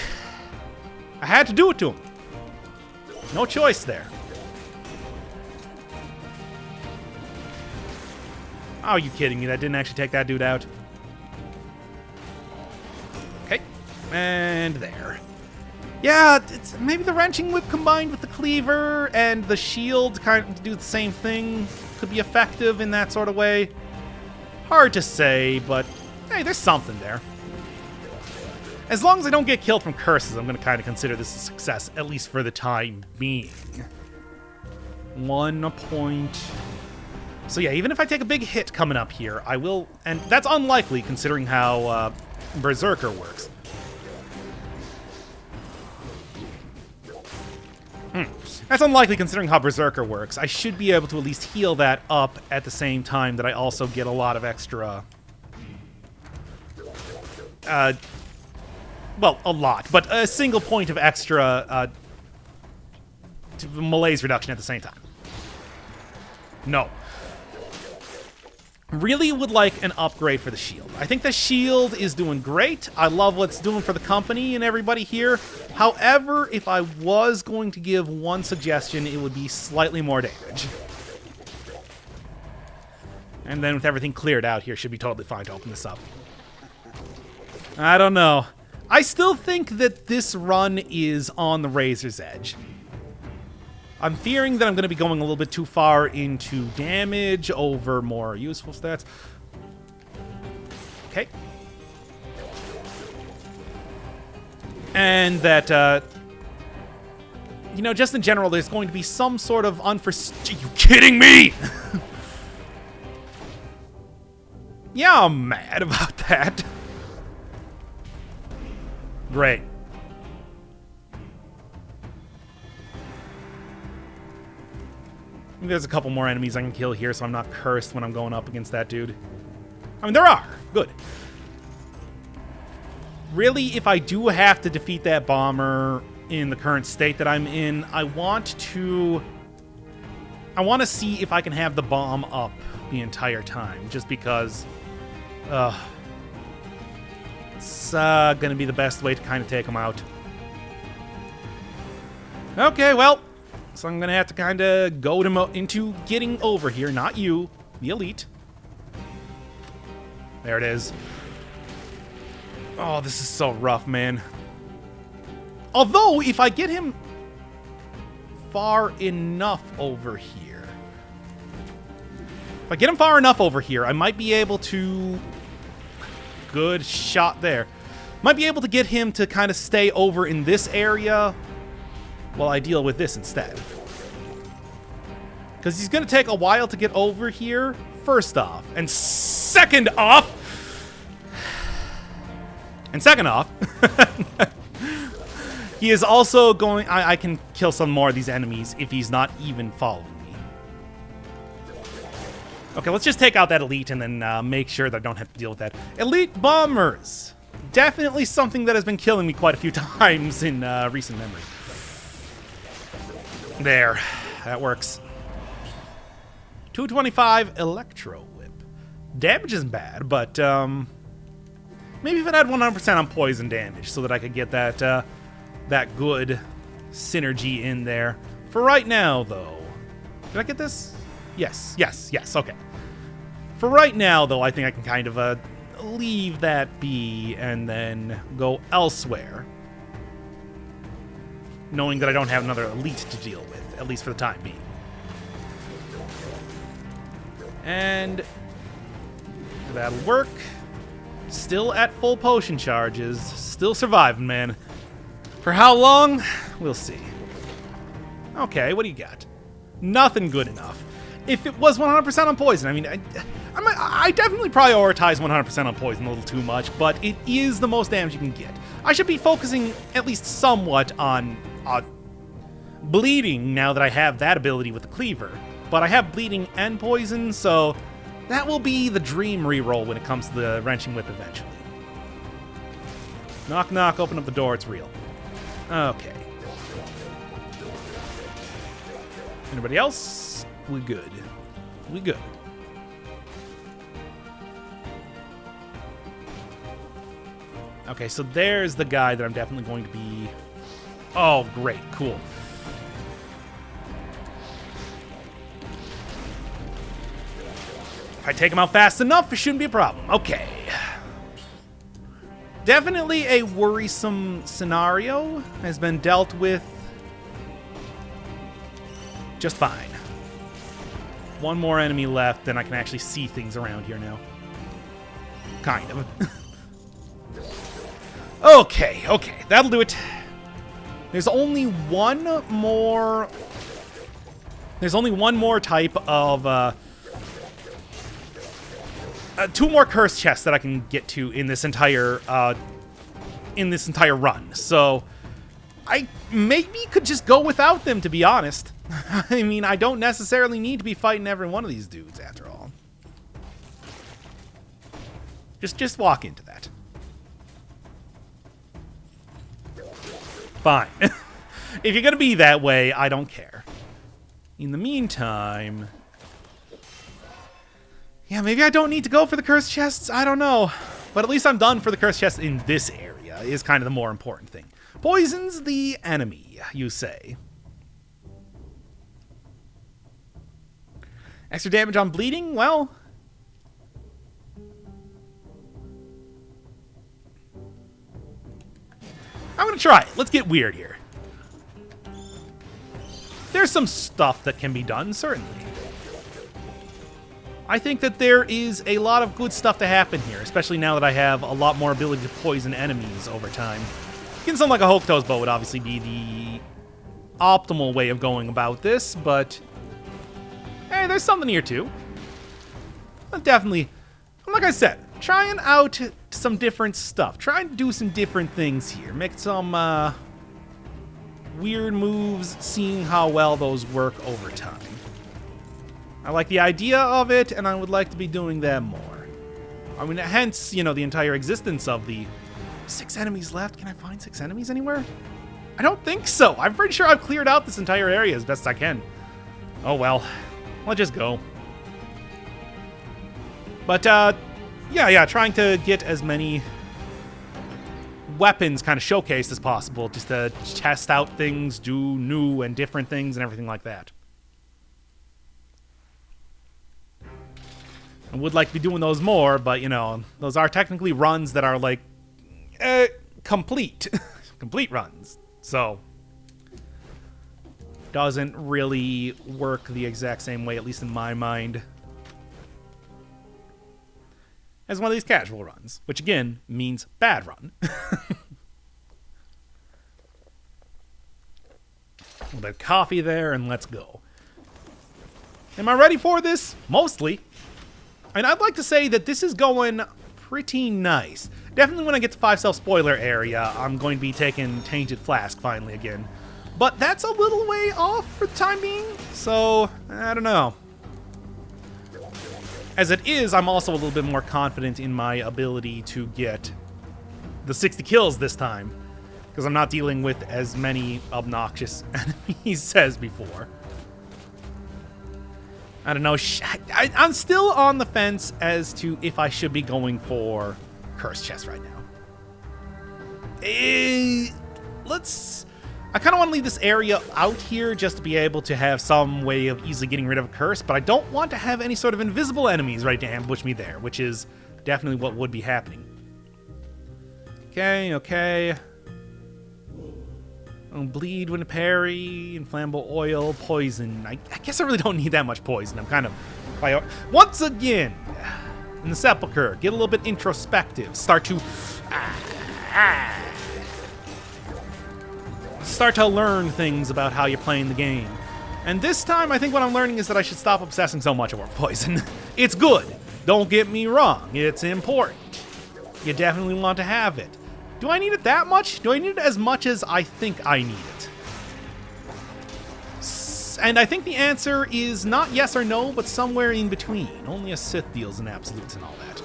I had to do it to him. No choice there. Oh, are you kidding me? That didn't actually take that dude out. Okay. And there. Yeah, it's maybe the wrenching whip combined with the cleaver and the shield kind of do the same thing. Could be effective in that sort of way. Hard to say, but hey, there's something there. As long as I don't get killed from curses, I'm going to kind of consider this a success, at least for the time being. 1 point. So yeah, even if I take a big hit coming up here, I will... And that's unlikely, considering how Berserker works. That's unlikely, considering how Berserker works. I should be able to at least heal that up at the same time that I also get a lot of extra... well, a lot, but a single point of extra malaise reduction at the same time. No. Really would like an upgrade for the shield. I think the shield is doing great. I love what it's doing for the company and everybody here. However, if I was going to give one suggestion, it would be slightly more damage. And then with everything cleared out here, should be totally fine to open this up. I don't know. I still think that this run is on the razor's edge. I'm fearing that I'm going to be going a little bit too far into damage over more useful stats. Okay. And that, you know, just in general, there's going to be some sort of unforeseen... Are you kidding me? Yeah, I'm mad about that. Great. There's a couple more enemies I can kill here, so I'm not cursed when I'm going up against that dude. I mean, there are. Good. Really, if I do have to defeat that bomber in the current state that I'm in, I want to see if I can have the bomb up the entire time, just because it's going to be the best way to kind of take him out. Okay, well... So I'm going to have to kind of goad him into getting over here. Not you, the elite. There it is. Oh, this is so rough, man. Although, if I get him far enough over here... If I get him far enough over here, I might be able to... Good shot there. Might be able to get him to kind of stay over in this area... while I deal with this instead. Because he's going to take a while to get over here, first off. And second off... he is also going... I can kill some more of these enemies if he's not even following me. Okay, let's just take out that elite and then make sure that I don't have to deal with that. Elite bombers! Definitely something that has been killing me quite a few times in recent memory. There. That works. 225 Electro Whip. Damage isn't bad, but, Maybe if it had 100% on poison damage so that I could get that, that good synergy in there. For right now, though... Did I get this? Yes, okay. For right now, though, I think I can kind of, leave that be and then go elsewhere. Knowing that I don't have another elite to deal with, at least for the time being. And that'll work. Still at full potion charges. Still surviving, man. For how long? We'll see. Okay, what do you got? Nothing good enough. If it was 100% on poison, I mean, I definitely prioritize 100% on poison a little too much, but it is the most damage you can get. I should be focusing at least somewhat on bleeding now that I have that ability with the cleaver. But I have bleeding and poison, so that will be the dream reroll when it comes to the wrenching whip eventually. Knock, knock, open up the door, it's real. Okay. Anybody else? We good. We good. Okay, so there's the guy that I'm definitely going to be... Oh, great. Cool. If I take him out fast enough, it shouldn't be a problem. Okay. Definitely a worrisome scenario has been dealt with just fine. One more enemy left, then I can actually see things around here now. Kind of. Okay, that'll do it. There's only one more type of, two more curse chests that I can get to in this entire run. So I maybe could just go without them, to be honest. I mean, I don't necessarily need to be fighting every one of these dudes after all. Just walk into that. Fine. If you're gonna be that way, I don't care. In the meantime... Yeah, maybe I don't need to go for the curse chests. I don't know. But at least I'm done for the curse chests in this area, is kind of the more important thing. Poison's the enemy, you say. Extra damage on bleeding? Well... I'm gonna try it. Let's get weird here. There's some stuff that can be done, certainly. I think that there is a lot of good stuff to happen here, especially now that I have a lot more ability to poison enemies over time. Getting something like a Hokuto's bow would obviously be the optimal way of going about this, but hey, there's something here too. Definitely, like I said, trying out some different stuff. Trying to do some different things here. Make some weird moves, seeing how well those work over time. I like the idea of it, and I would like to be doing that more. I mean, hence, you know, the entire existence of the 6 enemies left. Can I find 6 enemies anywhere? I don't think so. I'm pretty sure I've cleared out this entire area as best I can. Oh, well. I'll just go. But, yeah, trying to get as many weapons kind of showcased as possible, just to test out things, do new and different things, and everything like that. I would like to be doing those more, but, you know, those are technically runs that are, like, complete. Complete runs. So, doesn't really work the exact same way, at least in my mind, as one of these casual runs, which, again, means bad run. A little bit of coffee there, and let's go. Am I ready for this? Mostly. And I'd like to say that this is going pretty nice. Definitely when I get to 5 self-spoiler area, I'm going to be taking Tainted Flask finally again. But that's a little way off for the time being, so I don't know. As it is, I'm also a little bit more confident in my ability to get the 60 kills this time, because I'm not dealing with as many obnoxious enemies as before. I don't know. I'm still on the fence as to if I should be going for curse chest right now. I kind of want to leave this area out here just to be able to have some way of easily getting rid of a curse, but I don't want to have any sort of invisible enemies ready to ambush me there, which is definitely what would be happening. Okay. Bleed when parry, inflammable oil, poison. I guess I really don't need that much poison. I'm kind of... Once again, in the Sepulchre, get a little bit introspective. Start to learn things about how you're playing the game. And this time, I think what I'm learning is that I should stop obsessing so much over poison. It's good. Don't get me wrong. It's important. You definitely want to have it. Do I need it that much? Do I need it as much as I think I need it? And I think the answer is not yes or no, but somewhere in between. Only a Sith deals in absolutes and all that.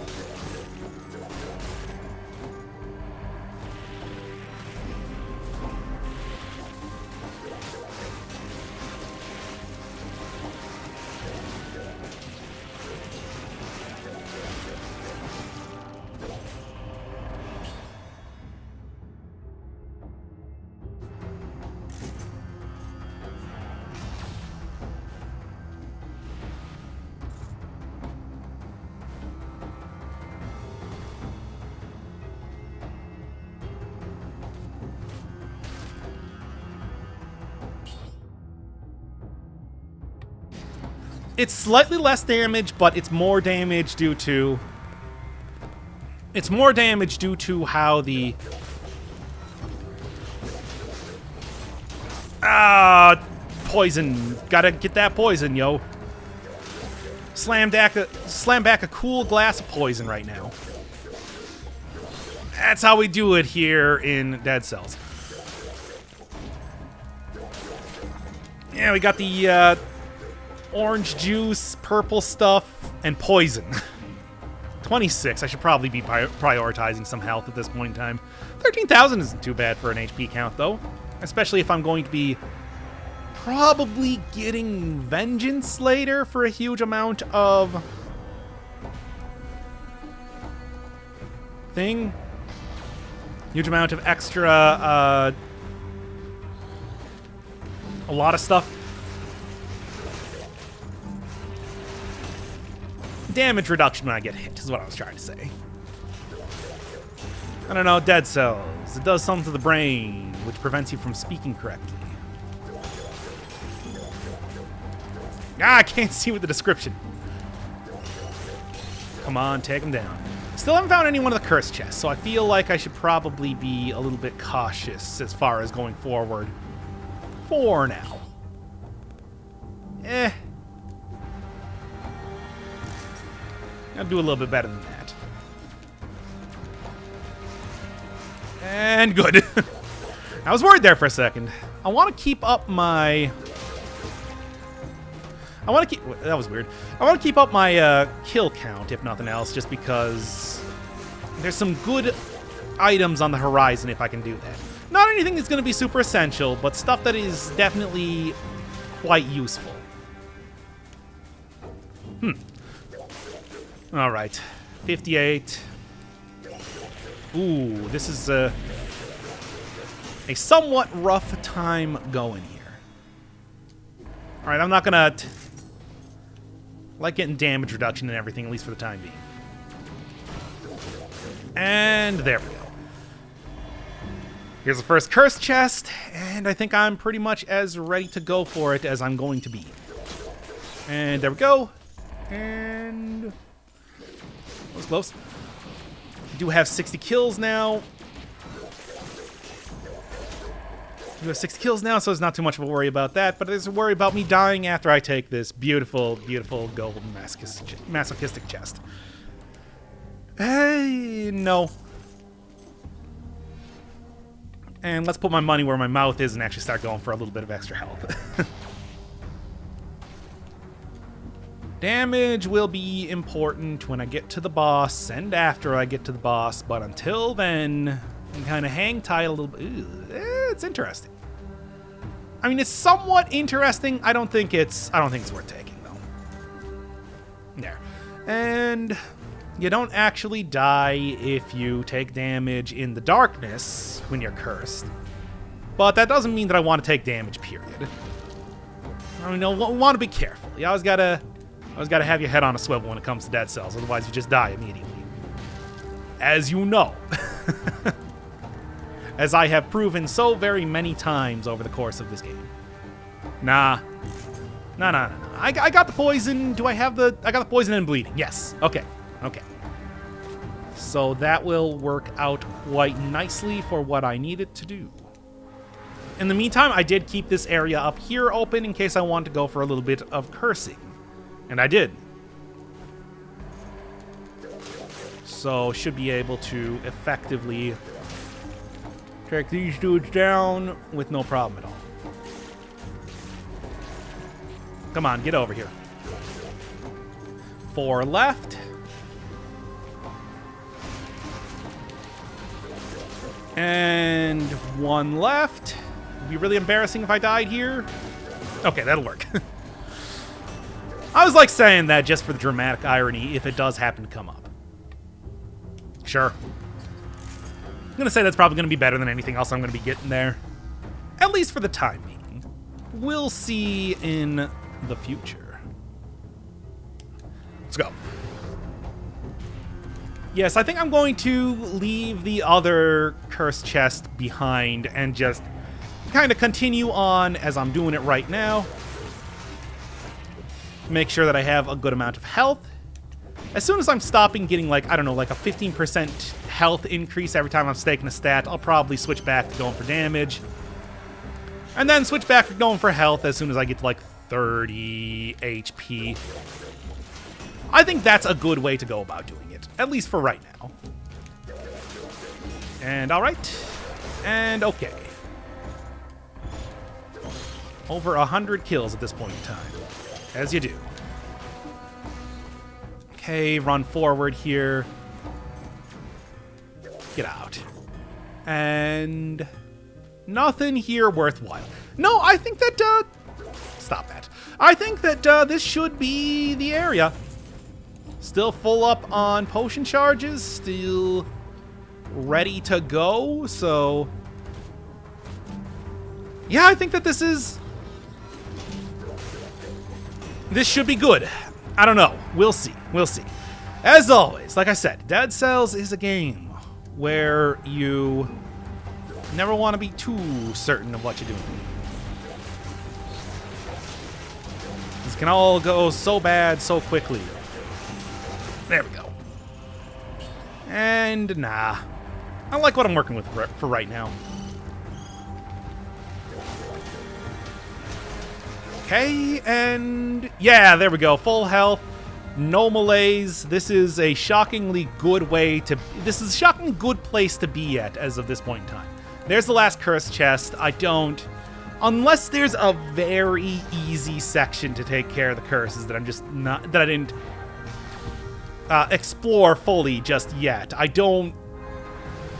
It's slightly less damage, but it's more damage due to... how the... Poison. Gotta get that poison, yo. Slam back a cool glass of poison right now. That's how we do it here in Dead Cells. Yeah, we got the, orange juice, purple stuff, and poison. 26. I should probably be prioritizing some health at this point in time. 13,000 isn't too bad for an HP count, though. Especially if I'm going to be probably getting Vengeance later for a huge amount of... thing. Huge amount of extra, a lot of stuff. Damage reduction when I get hit is what I was trying to say. I don't know, Dead Cells. It does something to the brain, which prevents you from speaking correctly. I can't see with the description. Come on, take him down. Still haven't found any one of the curse chests, so I feel like I should probably be a little bit cautious as far as going forward. For now. I'll do a little bit better than that. And good. I was worried there for a second. I want to keep up my... That was weird. I want to keep up my kill count, if nothing else, just because there's some good items on the horizon if I can do that. Not anything that's going to be super essential, but stuff that is definitely quite useful. All right, 58. Ooh, this is a somewhat rough time going here. All right, I'm not gonna like getting damage reduction and everything, at least for the time being. And there we go. Here's the first curse chest, and I think I'm pretty much as ready to go for it as I'm going to be. And there we go. And... that was close. I do have 60 kills now. You have 6 kills now, so there's not too much of a worry about that, but there's a worry about me dying after I take this beautiful, beautiful golden masochistic chest. Hey, no. And let's put my money where my mouth is and actually start going for a little bit of extra health. Damage will be important when I get to the boss and after I get to the boss, but until then... and kind of hang tight a little bit. It's interesting. I mean, it's somewhat interesting. I don't think it's worth taking though. There. And You don't actually die if you take damage in the darkness when you're cursed. But that doesn't mean that I want to take damage, period. I mean, want to be careful. You always gotta have your head on a swivel when it comes to dead cells, otherwise you just die immediately. As you know. As I have proven so very many times over the course of this game. Nah. Nah. I got the poison. I got the poison and bleeding. Yes. Okay. So that will work out quite nicely for what I need it to do. In the meantime, I did keep this area up here open in case I wanted to go for a little bit of cursing. And I did. So should be able to effectively take these dudes down with no problem at all. Come on, get over here. 4 left. And 1 left. It'd be really embarrassing if I died here. Okay, that'll work. I was like saying that just for the dramatic irony if it does happen to come up. Sure. I'm going to say that's probably going to be better than anything else I'm going to be getting there. At least for the time being. We'll see in the future. Let's go. Yes, I think I'm going to leave the other cursed chest behind and just kind of continue on as I'm doing it right now. Make sure that I have a good amount of health. As soon as I'm stopping getting, like, I don't know, like a 15% health increase every time I'm staking a stat, I'll probably switch back to going for damage. And then switch back to going for health as soon as I get to, like, 30 HP. I think that's a good way to go about doing it, at least for right now. And alright. And okay. Over 100 kills at this point in time. As you do. Okay, run forward here. Get out. And nothing here worthwhile. No, I think that, stop that. I think that this should be the area. Still full up on potion charges. Still ready to go, so yeah, I think that this should be good. I don't know. We'll see. As always, like I said, Dead Cells is a game where you never want to be too certain of what you're doing. This can all go so bad so quickly. There we go. And nah. I like what I'm working with for right now. Okay, and yeah, there we go. Full health. No malaise. This is a shockingly good way to... This is a shockingly good place to be at as of this point in time. There's the last cursed chest. I don't... Unless there's a very easy section to take care of the curses that I'm just not... That I didn't explore fully just yet. I don't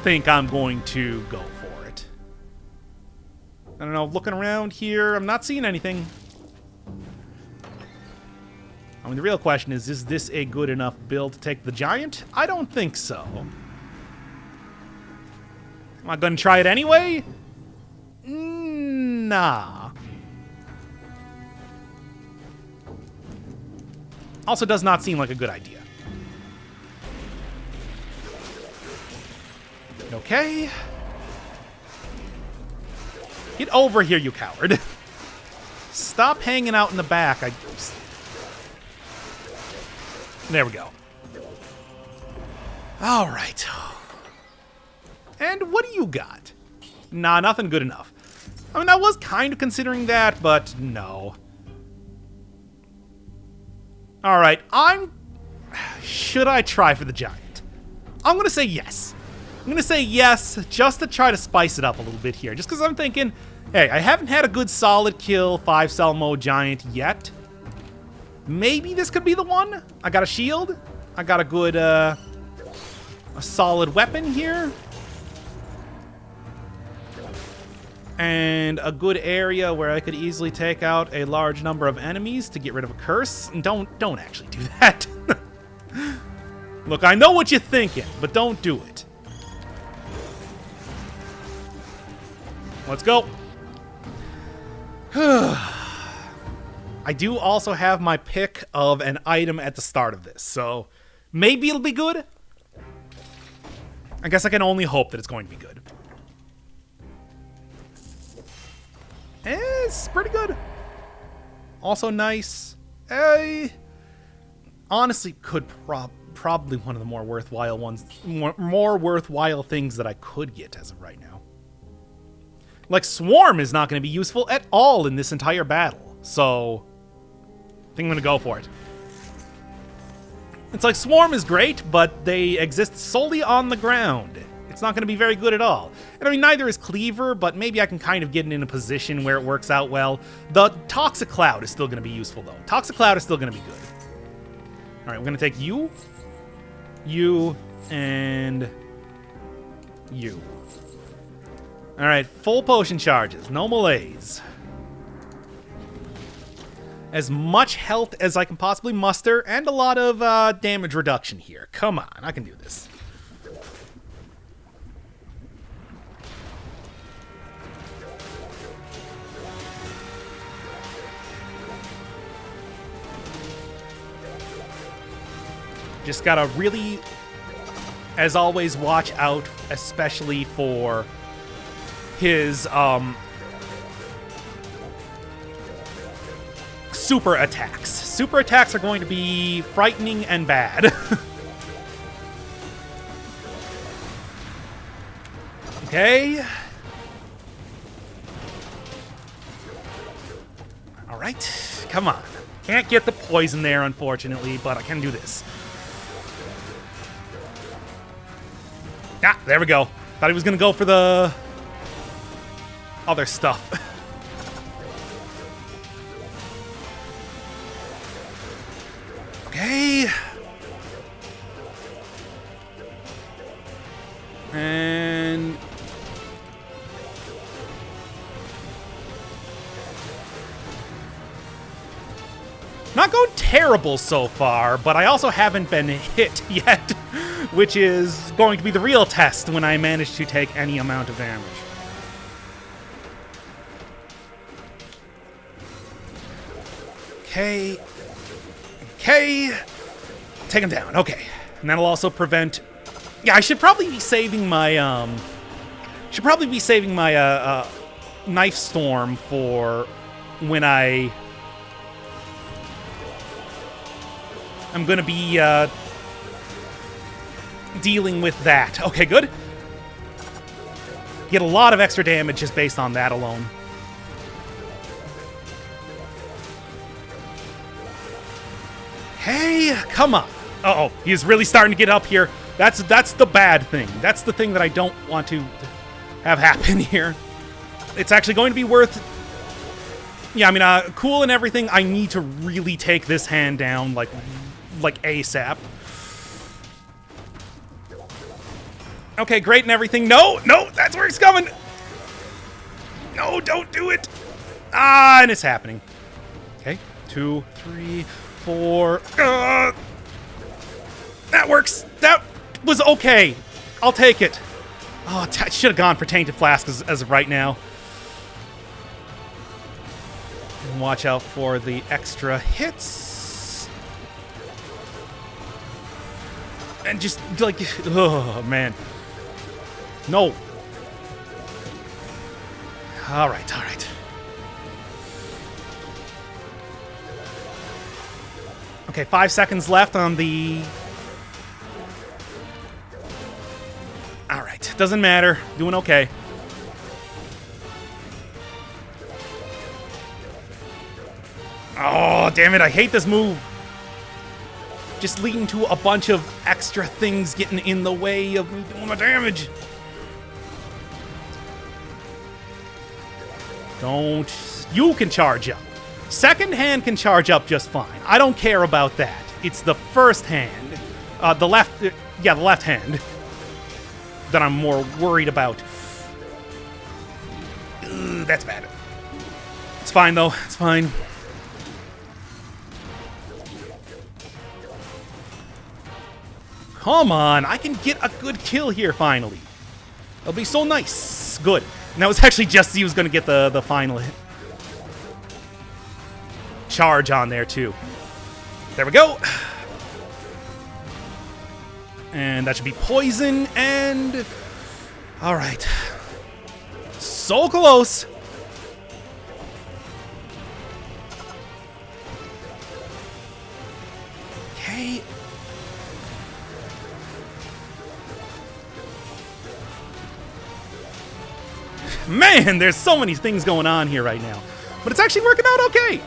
think I'm going to go for it. I don't know. Looking around here, I'm not seeing anything. I mean, the real question is this a good enough build to take the giant? I don't think so. Am I going to try it anyway? Nah. Also does not seem like a good idea. Okay. Get over here, you coward. Stop hanging out in the back. There we go. All right. And what do you got? Nah, nothing good enough. I mean, I was kind of considering that, but no. All right, should I try for the giant? I'm going to say yes. I'm going to say yes just to try to spice it up a little bit here. Just because I'm thinking, hey, I haven't had a good solid kill 5-cell mode giant yet. Maybe this could be the one. I got a shield. I got a good, a solid weapon here. And a good area where I could easily take out a large number of enemies to get rid of a curse. And don't actually do that. Look, I know what you're thinking, but don't do it. Let's go. I do also have my pick of an item at the start of this, so maybe it'll be good. I guess I can only hope that it's going to be good. It's pretty good. Also nice. Honestly, could probably one of the more worthwhile ones, more worthwhile things that I could get as of right now. Like, Swarm is not going to be useful at all in this entire battle, so I think I'm going to go for it. It's like Swarm is great, but they exist solely on the ground. It's not going to be very good at all. And I mean, neither is Cleaver, but maybe I can kind of get it in a position where it works out well. The Toxic Cloud is still going to be useful, though. Toxic Cloud is still going to be good. All right, we're going to take you, and you. All right, full potion charges. No malaise. As much health as I can possibly muster, and a lot of damage reduction here. Come on, I can do this. Just gotta really, as always, watch out, especially for his super attacks. Super attacks are going to be frightening and bad. Okay. All right. Come on. Can't get the poison there, unfortunately, but I can do this. Ah, there we go. Thought he was going to go for the other stuff. Okay. And not going terrible so far, but I also haven't been hit yet, which is going to be the real test when I manage to take any amount of damage. Okay. Okay. Take him down. Okay. And that'll also prevent... Yeah, I should probably be saving my, Knife Storm for when I'm gonna be, dealing with that. Okay, good. Get a lot of extra damage just based on that alone. Hey, come on. Uh-oh, he's really starting to get up here. That's the bad thing. That's the thing that I don't want to have happen here. It's actually going to be worth... Yeah, I mean, cool and everything. I need to really take this hand down, like ASAP. Okay, great and everything. No, no, that's where it's coming. No, don't do it. Ah, and it's happening. Okay, 2, 3, 4. That works. That was okay. I'll take it. Oh, I should have gone for Tainted Flask as of right now. And watch out for the extra hits. And just, like, oh, man. No. All right, all right. Okay, 5 seconds left on the... All right, doesn't matter. Doing okay. Oh, damn it, I hate this move. Just leading to a bunch of extra things getting in the way of me doing my damage. Don't... You can charge up. Second hand can charge up just fine. I don't care about that. It's the first hand. The left... yeah, the left hand. That I'm more worried about. Ugh, that's bad. It's fine, though. It's fine. Come on, I can get a good kill here finally. It'll be so nice. Good. And that was actually just he was going to get the final hit. Charge on there, too. There we go. And that should be poison, and... Alright. So close. Okay. Man, there's so many things going on here right now. But it's actually working out okay.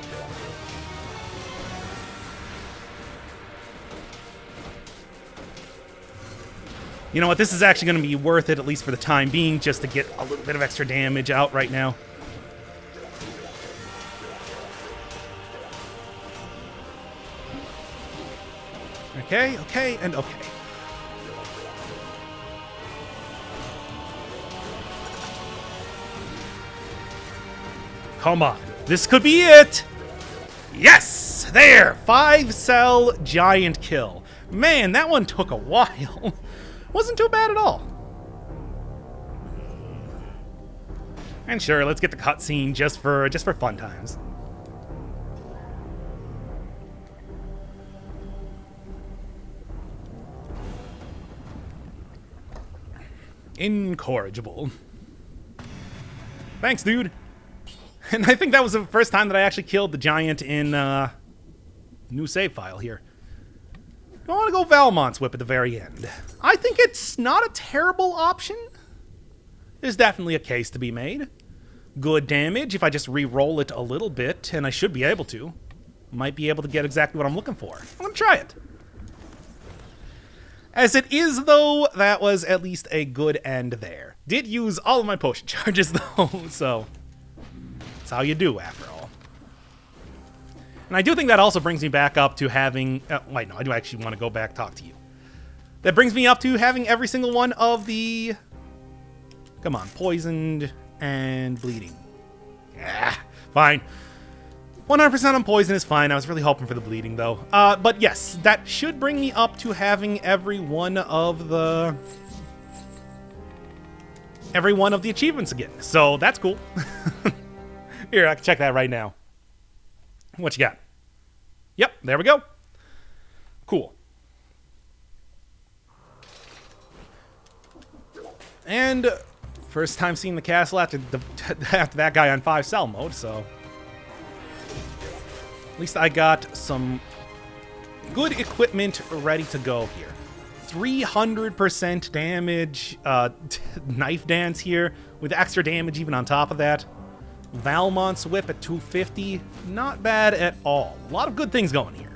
You know what? This is actually going to be worth it, at least for the time being, just to get a little bit of extra damage out right now. Okay, okay, and okay. Come on. This could be it. Yes! There! 5-cell giant kill. Man, that one took a while. Wasn't too bad at all. And sure, let's get the cutscene just for fun times. Incorrigible. Thanks, dude. And I think that was the first time that I actually killed the giant in new save file here. I want to go Valmont's Whip at the very end. I think it's not a terrible option. There's definitely a case to be made. Good damage if I just re-roll it a little bit, and I should be able to. Might be able to get exactly what I'm looking for. I'm going to try it. As it is, though, that was at least a good end there. Did use all of my potion charges, though, so... That's how you do, after all. And I do think that also brings me back up to having... wait, no, I do actually want to go back and talk to you. That brings me up to having every single one of the... Come on, poisoned and bleeding. Yeah, fine. 100% on poison is fine. I was really hoping for the bleeding, though. But yes, that should bring me up to having every one of the achievements again. So that's cool. Here, I can check that right now. What you got? Yep, there we go. Cool. And first time seeing the castle after that guy on 5-cell mode, so... At least I got some good equipment ready to go here. 300% damage, knife dance here, with extra damage even on top of that. Valmont's Whip at 250, not bad at all. A lot of good things going here.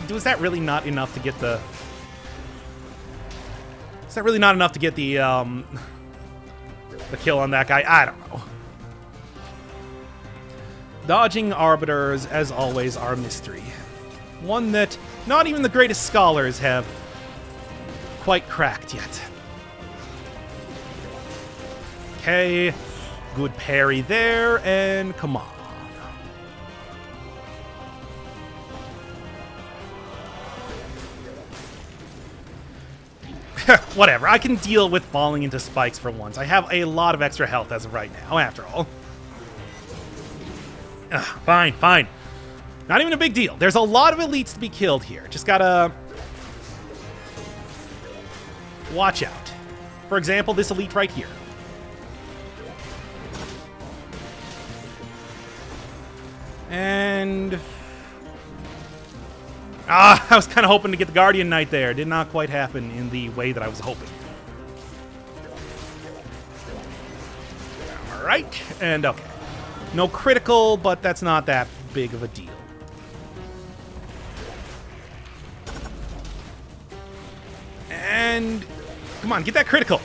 Is that really not enough to get the... Is that really not enough to get the kill on that guy? I don't know. Dodging arbiters, as always, are a mystery. One that not even the greatest scholars have quite cracked yet. Okay, good parry there, and come on. Whatever, I can deal with falling into spikes for once. I have a lot of extra health as of right now, after all. Fine, fine. Not even a big deal. There's a lot of elites to be killed here. Just gotta... watch out. For example, this elite right here. And... I was kind of hoping to get the Guardian Knight there. Did not quite happen in the way that I was hoping. Alright, and okay. No critical, but that's not that big of a deal. And... come on, get that critical.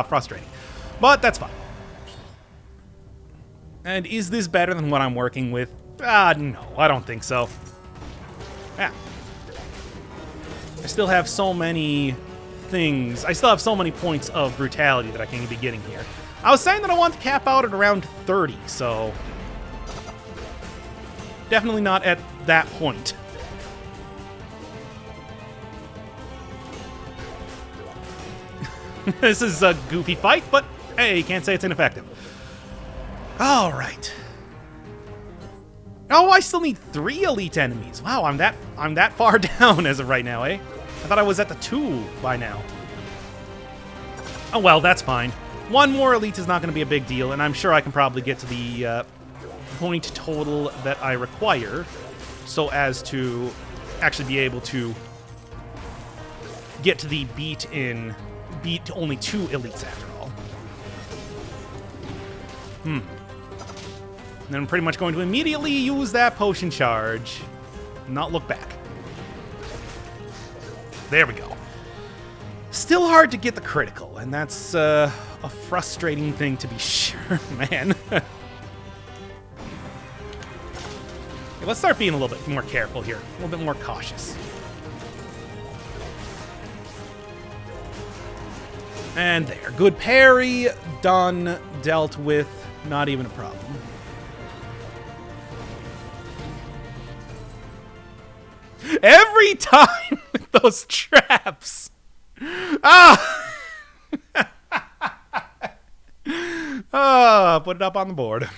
Frustrating. But that's fine. And is this better than what I'm working with? No, I don't think so. Yeah. I still have so many things. I still have so many points of brutality that I can be getting here. I was saying that I want to cap out at around 30, so definitely not at that point. This is a goofy fight, but hey, can't say it's ineffective. All right. Oh, I still need 3 elite enemies. Wow, I'm that far down as of right now, eh? I thought I was at the 2 by now. Oh well, that's fine. 1 more elite is not going to be a big deal, and I'm sure I can probably get to the point total that I require so as to actually be able to get to the beat only 2 elites after all. And then I'm pretty much going to immediately use that potion charge, not look back. There we go. Still hard to get the critical, and that's a frustrating thing to be sure, man. Okay, let's start being a little bit more careful here, a little bit more cautious. And there, good parry, done, dealt with, not even a problem. Every time with those traps. Ah! Put it up on the board.